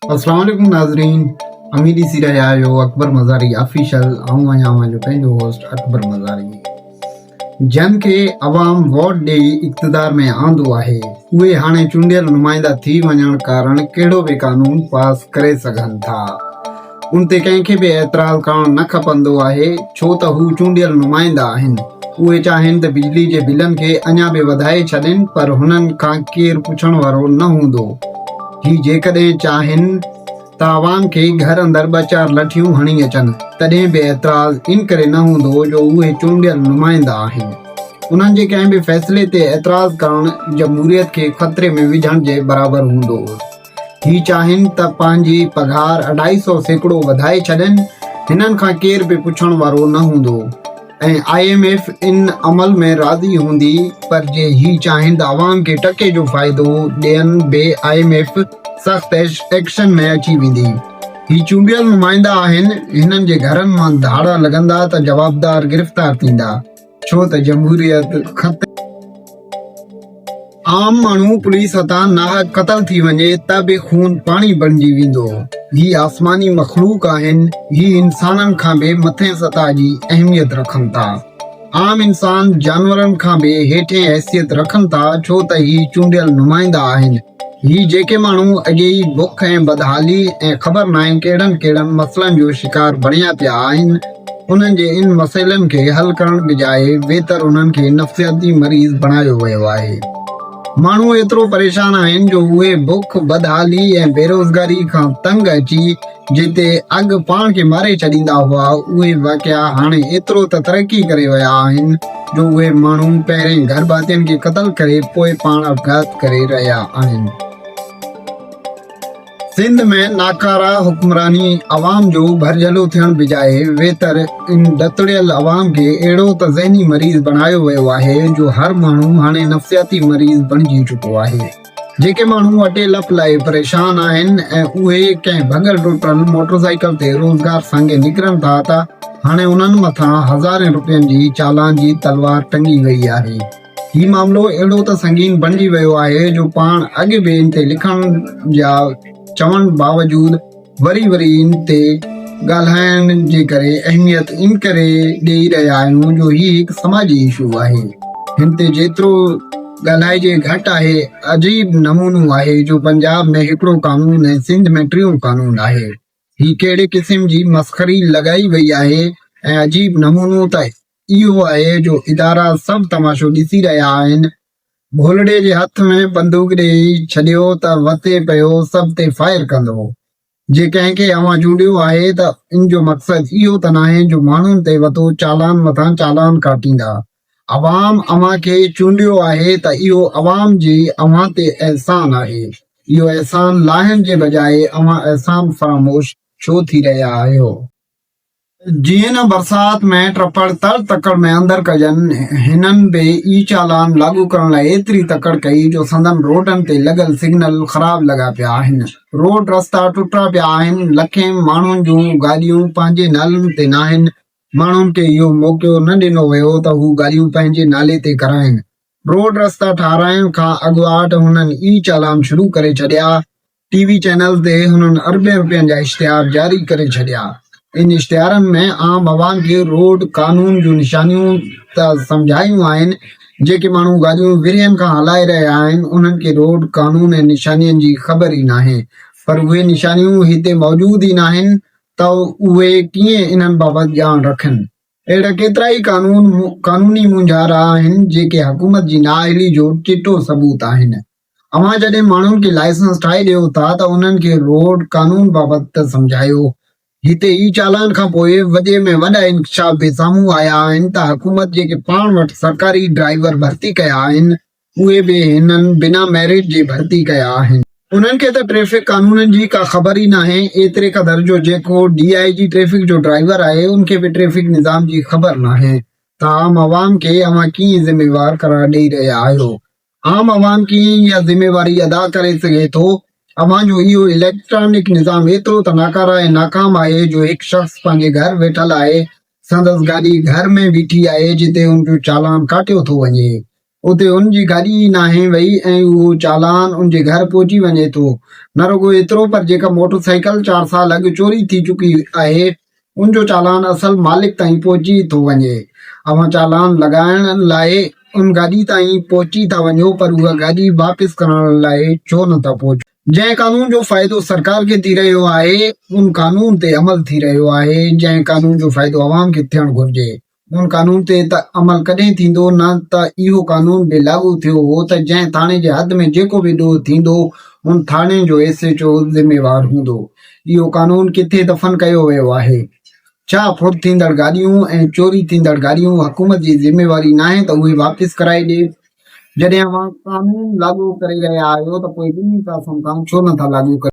अस्सलाम वालेकुम नाज़रीन। अमीरी सी रहिया आहियो अकबर मज़ारी ऑफिशियल। आऊं आहियां मुंहिंजो पंहिंजो होस्ट अकबर मज़ारी। जन खे अवाम वोट ॾेई इक़्तिदार में आंदो आहे, उहे हाणे चूंडियल नुमाइंदा थी वञण कारण कहिड़ो बि कानून पास करे सघनि था। उन ते कंहिंखे बि एतिराज़ करणु न खपंदो आहे, छो त हू चूंडियल नुमाइंदा आहिनि। उहे चाहिनि त बिजली जे बिलनि खे अञा बि वधाए छॾनि, पर हुननि खां केरु पुछण वारो न हूंदो। ही जेकॾहिं चाहिनि त अवाम खे घर अंदरि ॿ चारि लठियूं हणी अचनि, तॾहिं बि एतिराज़ इन करे न हूंदो जो उहे चूंडियल नुमाइंदा आहिनि। उन्हनि जे कंहिं बि फ़ैसिले ते एतिराज़ करणु जमहूरियत खे ख़तरे में विझण जे बराबरि हूंदो। ही चाहिनि त पंहिंजी पघार 250 सैकड़ो वधाए छॾनि, हिननि खां केरु बि पुछण वारो न हूंदो ऐं IMF इन अमल में राज़ी हूंदी। पर जे ही चाहिनि त अवाम खे टके जो फ़ाइदो ॾियनि बि IMF सख़्त एक्शन में अची वेंदी। ही चूंडियल नुमाइंदा आहिनि, हिननि जे घरनि मां धाड़ा लॻंदा त जवाबदार गिरफ़्तार थींदा, छो त जमहूरियत ख़तरे। आम माण्हू पुलिस हथां नाहक क़तल थी वञे त बि खून पाणी बणिजी वेंदो। ही आसमानी मख़लूक आहिनि, ही इंसाननि खां बि मथे सतह जी अहमियत रखनि था। आम इंसान जानवरनि खां बि हेठिएं हैसियत रखनि था, छो त ही चूंडियल नुमाइंदा आहिनि। ही जेके माण्हू अॻेई बुख ऐं बदहाली ऐं ख़बर नाहे कहिड़नि कहिड़नि मसइलनि जो शिकार बणिया पिया आहिनि, उन्हनि जे इन मसइलनि खे हल करण बजाए बहितर उन्हनि खे नफ़सियाती मरीज़ बणायो वियो आहे। माण्हू एतिरो परेशान आहिनि जो उहे बुख बदहाली ऐं बेरोज़गारी खां तंग अची जिते अॻु पाण खे मारे छॾींदा हुआ, उहे वाक़िया हाणे एतिरो त तरक़ी करे विया आहिनि जो उहे माण्हू पहिरें घर भातियुनि खे क़तल करे पोइ पाण अपघात करे रहिया आहिनि। सिंध में नाकारा हुक्मरानी अवाम जो भरजलो थियण बजाए बहितर इन डतड़ियल अवाम खे अहिड़ो त ज़हनी मरीज़ बणायो वियो आहे जो हर माण्हू हाणे नफ़सियाती मरीज़ बणिजी चुको आहे। जेके माण्हू अटे लप लाइ परेशान आहिनि ऐं उहे कंहिं भॻल टुटल मोटरसाइकिल ते रोज़गार सांगे निकिरनि था त हाणे उन्हनि मथां हज़ारें रुपयनि जी चालान जी तलवार टंगी वई आहे। ही मामलो अहिड़ो त संगीन बणिजी वियो आहे जो पाण अॻु बि इन ते लिखण जा चवण बावजूद वरी इन ते ॻाल्हाइण जे करे अहमियत इन करे ॾेई रहिया आहियूं जो ही हिकु समाजी इशू आहे। हिन ते जेतिरो ॻाल्हाइजे घटि आहे। अजीब नमूनो आहे जो पंजाब में हिकिड़ो कानून ऐं सिंध में टियों कानून आहे। ही कहिड़े क़िस्म जी मस्खरी लॻाई वई आहे ऐं अजीब नमूनो त इहो आहे जो इदारा सभु तमाशो ॾिसी रहिया आहिनि। भोलड़े जे हथ में बंदूक ॾेई छॾियो त वते पियो सभ ते फायर कंदो। जे कंहिंखे अवां चूंडियो आहे त इन जो मक़सदु इहो त नाहे जो माण्हुनि ते वतो चालान मथां चालान काटींदा। अवाम अवां खे चूंडियो आहे त इहो अवाम जी अवां ते एहसान आहे। इहो एहसान लाहिण जे बजाए अवां एहसान फ़रामोश छो थी रहिया आहियो। जीअं न बरसात में टपड़ तड़ तकड़ में अंदर कजनि, हिननि बि ई चालान लागू करण लाइ एतिरी तकड़ कई जो संदन रोडनि ते लॻल सिग्नल ख़राब लॻा पिया आहिनि। रोड रस्ता टुटा पिया आहिनि। लखे माण्हुनि जूं गाॾियूं पंहिंजे नालनि ते नाहिनि। माण्हुनि खे इहो मौक़ो न ॾिनो वियो त हू गाॾियूं पंहिंजे नाले ते कराइनि। रोड रस्ता ठाराइण खां अॻुवाट हुननि ई चालान शुरू करे छॾिया। TV चैनल ते हुननि अरबे रुपयनि जा इश्तिहार जारी करे छॾिया। इन इश्तिहारनि में आम अवाम खे रोड कानून जूं निशानियूं त सम्झायूं आहिनि। जेके माण्हू गाॾियूं विरियनि खां हलाए रहिया आहिनि, उन्हनि खे रोड कानून ऐं निशानियुनि जी ख़बर ई नाहे। पर उहे निशानियूं हिते मौजूद ई नाहिनि त उहे कीअं इन्हनि बाबति ॼाण रखनि। अहिड़ा केतिरा ई कानूनी मुंझारा आहिनि जेके हुकूमत जी नाअहली जो चिटो सबूत आहिनि। अवां जॾहिं माण्हुनि खे लाइसेंस ठाहे ॾियो था त उन्हनि खे रोड कानून बाबति त सम्झायो। हिते ई चालान खां पोइ वॾे में वॾा इंकशाफ बि साम्हूं आया आहिनि त हुकूमत जेके पाण वटि सरकारी ड्राइवर भर्ती कया आहिनि, उहे बि हिननि बिना मेरिट जे भर्ती कया आहिनि। उन्हनि खे त ट्रैफिक कानूननि जी का ख़बर ई नाहे। एतिरे क़दर जो जेको DIG ट्रैफिक जो ड्राइवर आहे, उनखे बि ट्रैफिक निज़ाम जी ख़बर नाहे त आम अवाम खे अवां कीअं ज़िम्मेवार करार ॾेई रहिया आहियो। आम अवाम कीअं इहा ज़िम्मेवारी अदा करे सघे थो। अवां जो इहो इलेक्ट्रॉनिक निज़ाम एतिरो त नाकारा ऐं नाकाम आहे जो हिकु शख़्स पंहिंजे घर वेठल आहे, संदसि गाॾी घर में बीठी आहे जिते उन जो चालान काटियो थो वञे। उते उनजी गाॾी नाहे वई ऐं उहो चालान उनजे घर पहुची वञे थो। न रुॻो एतिरो पर जेका मोटरसाइकिल 4 साल अॻु चोरी थी चुकी आहे उनजो चालान असल मालिक ताईं पहुची थो वञे। अवां चालान लॻाइण लाइ उन गाॾी ताईं पहुची था वञो पर उहा गाॾी वापसि करण लाइ छो नथा पहुचो। जंहिं कानून जो फ़ाइदो सरकार खे थी रहियो आहे उन कानून ते अमल थी रहियो आहे। जंहिं कानून जो फ़ाइदो अवाम खे थियणु घुरिजे उन कानून ते त अमल कॾहिं थींदो न त इहो कानून बि लागू थियो हो त जंहिं थाणे जे हद में जेको बि ॾोह थींदो उन थाणे जो SHO ज़िम्मेवार हूंदो। इहो कानून किथे दफ़न कयो वियो आहे। छा फुर थींदड़ गाॾियूं ऐं चोरी थींदड़ गाॾियूं हुकूमत जी ज़िम्मेवारी नाहे त उहे वापसि कराए ॾे। जॾहिं अवां कानून लागू करे रहिया आहियो त पोइ ॿिन्ही पासनि खां छो नथा लागू करे।